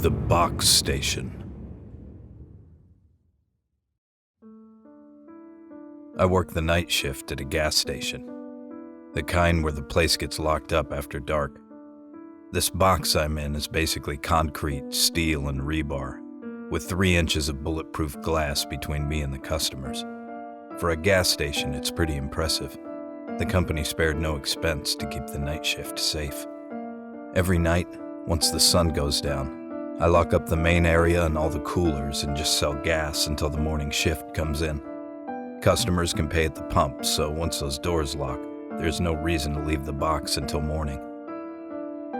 The box station. I work the night shift at a gas station, the kind where the place gets locked up after dark. This box I'm in is basically concrete, steel, and rebar, with 3 inches of bulletproof glass between me and the customers. For a gas station, it's pretty impressive. The company spared no expense to keep the night shift safe. Every night, once the sun goes down, I lock up the main area and all the coolers and just sell gas until the morning shift comes in. Customers can pay at the pump, so once those doors lock, there's no reason to leave the box until morning.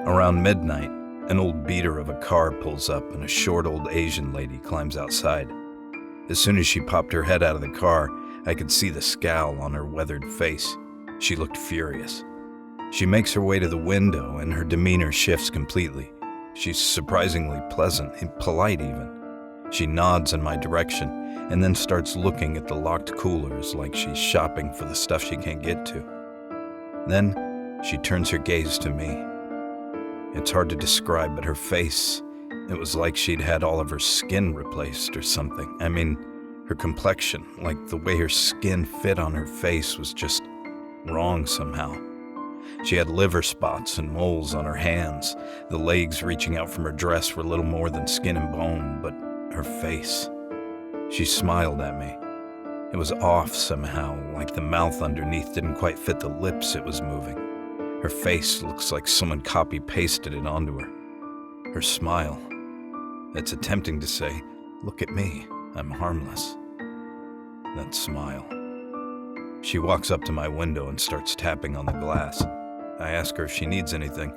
Around midnight, an old beater of a car pulls up and a short old Asian lady climbs outside. As soon as she popped her head out of the car, I could see the scowl on her weathered face. She looked furious. She makes her way to the window and her demeanor shifts completely. She's surprisingly pleasant and polite even. She nods in my direction and then starts looking at the locked coolers like she's shopping for the stuff she can't get to. Then she turns her gaze to me. It's hard to describe, but her face, it was like she'd had all of her skin replaced or something. I mean, her complexion, like the way her skin fit on her face was just wrong somehow. She had liver spots and moles on her hands. The legs reaching out from her dress were little more than skin and bone, but her face. She smiled at me. It was off somehow, like the mouth underneath didn't quite fit the lips it was moving. Her face looks like someone copy-pasted it onto her. Her smile. It's attempting to say, "Look at me, I'm harmless." That smile. She walks up to my window and starts tapping on the glass. I ask her if she needs anything.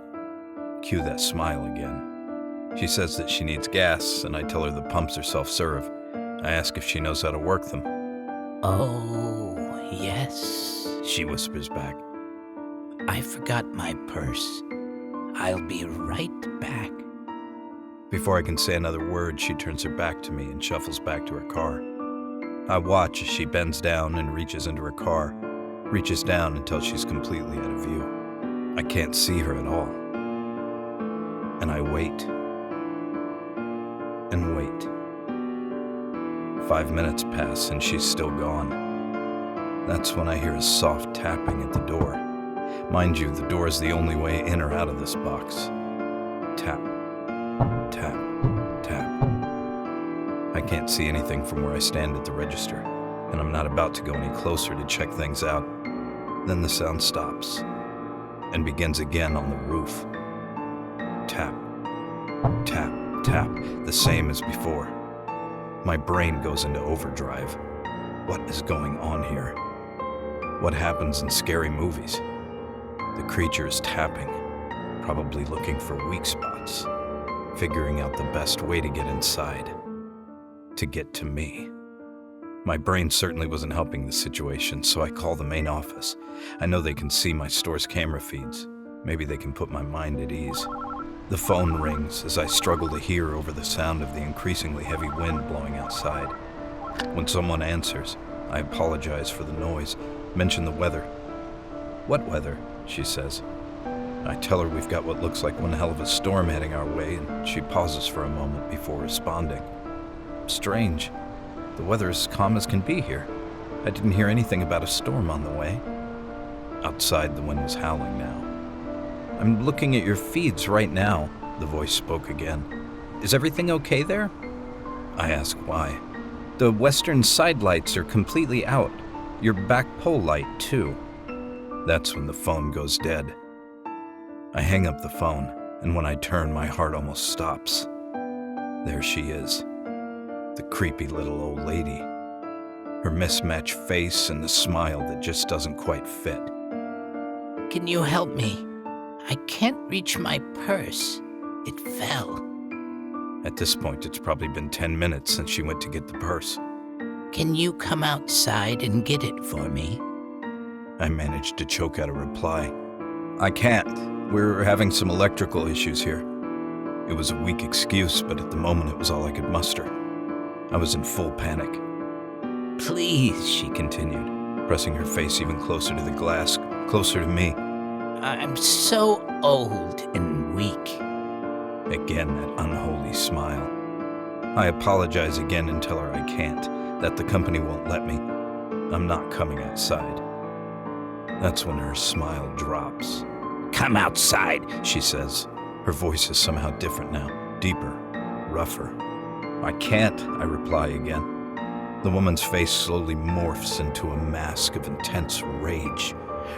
Cue that smile again. She says that she needs gas, and I tell her the pumps are self-serve. I ask if she knows how to work them. "Oh, yes," she whispers back. "I forgot my purse. I'll be right back." Before I can say another word, she turns her back to me and shuffles back to her car. I watch as she bends down and reaches into her car, reaches down until she's completely out of view. I can't see her at all. And I wait. And wait. 5 minutes pass and she's still gone. That's when I hear a soft tapping at the door. Mind you, the door is the only way in or out of this box. Tap, tap, tap. I can't see anything from where I stand at the register, and I'm not about to go any closer to check things out. Then the sound stops and begins again on the roof. Tap, tap, tap, the same as before. My brain goes into overdrive. What is going on here? What happens in scary movies? The creature is tapping, probably looking for weak spots, figuring out the best way to get inside, to get to me. My brain certainly wasn't helping the situation, so I call the main office. I know they can see my store's camera feeds. Maybe they can put my mind at ease. The phone rings as I struggle to hear over the sound of the increasingly heavy wind blowing outside. When someone answers, I apologize for the noise, mention the weather. "What weather?" she says. I tell her we've got what looks like one hell of a storm heading our way, and she pauses for a moment before responding. "Strange. The weather is calm as can be here. I didn't hear anything about a storm on the way." Outside, the wind was howling now. "I'm looking at your feeds right now," the voice spoke again. "Is everything okay there?" I ask why. "The western side lights are completely out. Your back pole light, too." That's when the phone goes dead. I hang up the phone, and when I turn, my heart almost stops. There she is. The creepy little old lady. Her mismatched face and the smile that just doesn't quite fit. "Can you help me? I can't reach my purse. It fell." At this point, it's probably been 10 minutes since she went to get the purse. "Can you come outside and get it for me?" I managed to choke out a reply. "I can't. We're having some electrical issues here." It was a weak excuse, but at the moment it was all I could muster. I was in full panic. "Please," She continued, pressing her face even closer to the glass, closer to me. "I'm so old and weak. Again, that unholy smile. I apologize again and tell her I can't, that the company won't let me. I'm not coming outside. That's when her smile drops. Come outside, She says. Her voice is somehow different now, deeper, rougher. I can't, I reply again. The woman's face slowly morphs into a mask of intense rage.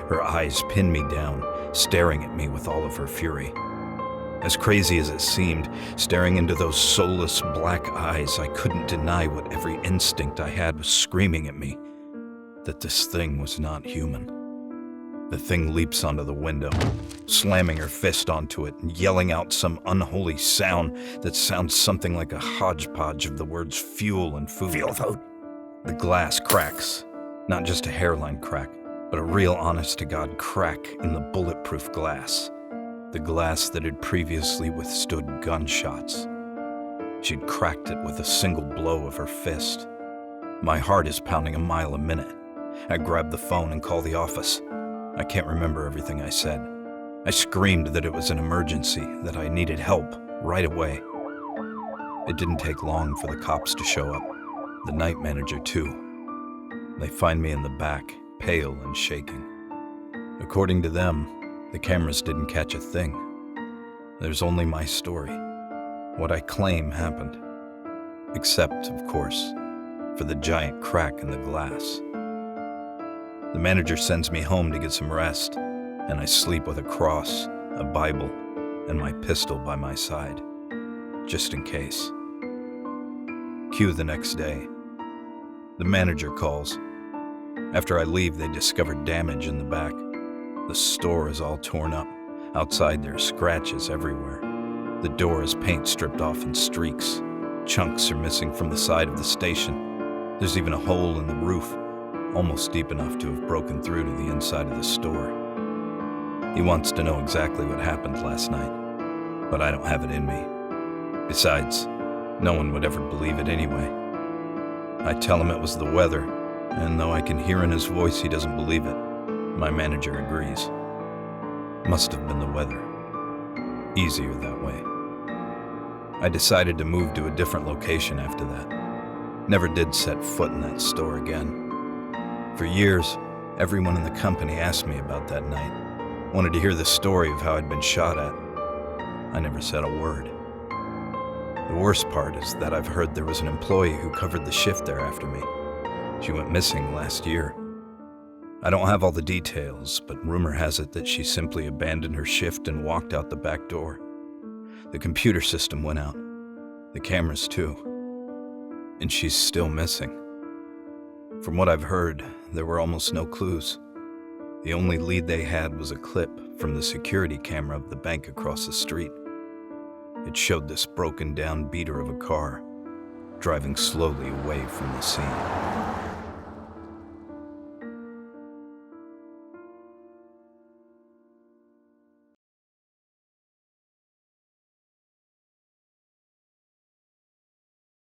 Her eyes pin me down, staring at me with all of her fury. As crazy as it seemed, staring into those soulless black eyes, I couldn't deny what every instinct I had was screaming at me, that this thing was not human. The thing leaps onto the window, slamming her fist onto it and yelling out some unholy sound that sounds something like a hodgepodge of the words fuel and food. Fuel food. The glass cracks, not just a hairline crack, but a real honest-to-God crack in the bulletproof glass. The glass that had previously withstood gunshots. She'd cracked it with a single blow of her fist. My heart is pounding a mile a minute. I grab the phone and call the office. I can't remember everything I said. I screamed that it was an emergency, that I needed help right away. It didn't take long for the cops to show up. The night manager, too. They find me in the back, pale and shaking. According to them, the cameras didn't catch a thing. There's only my story. What I claim happened. Except, of course, for the giant crack in the glass. The manager sends me home to get some rest, and I sleep with a cross, a Bible, and my pistol by my side, just in case. Cue the next day. The manager calls. After I leave, they discover damage in the back. The store is all torn up. Outside, there are scratches everywhere. The door is paint stripped off in streaks. Chunks are missing from the side of the station. There's even a hole in the roof, almost deep enough to have broken through to the inside of the store. He wants to know exactly what happened last night, but I don't have it in me. Besides, no one would ever believe it anyway. I tell him it was the weather, and though I can hear in his voice he doesn't believe it, my manager agrees. Must have been the weather. Easier that way. I decided to move to a different location after that. Never did set foot in that store again. For years, everyone in the company asked me about that night, wanted to hear the story of how I'd been shot at. I never said a word. The worst part is that I've heard there was an employee who covered the shift there after me. She went missing last year. I don't have all the details, but rumor has it that she simply abandoned her shift and walked out the back door. The computer system went out, the cameras too, and she's still missing. From what I've heard, there were almost no clues. The only lead they had was a clip from the security camera of the bank across the street. It showed this broken down beater of a car, driving slowly away from the scene.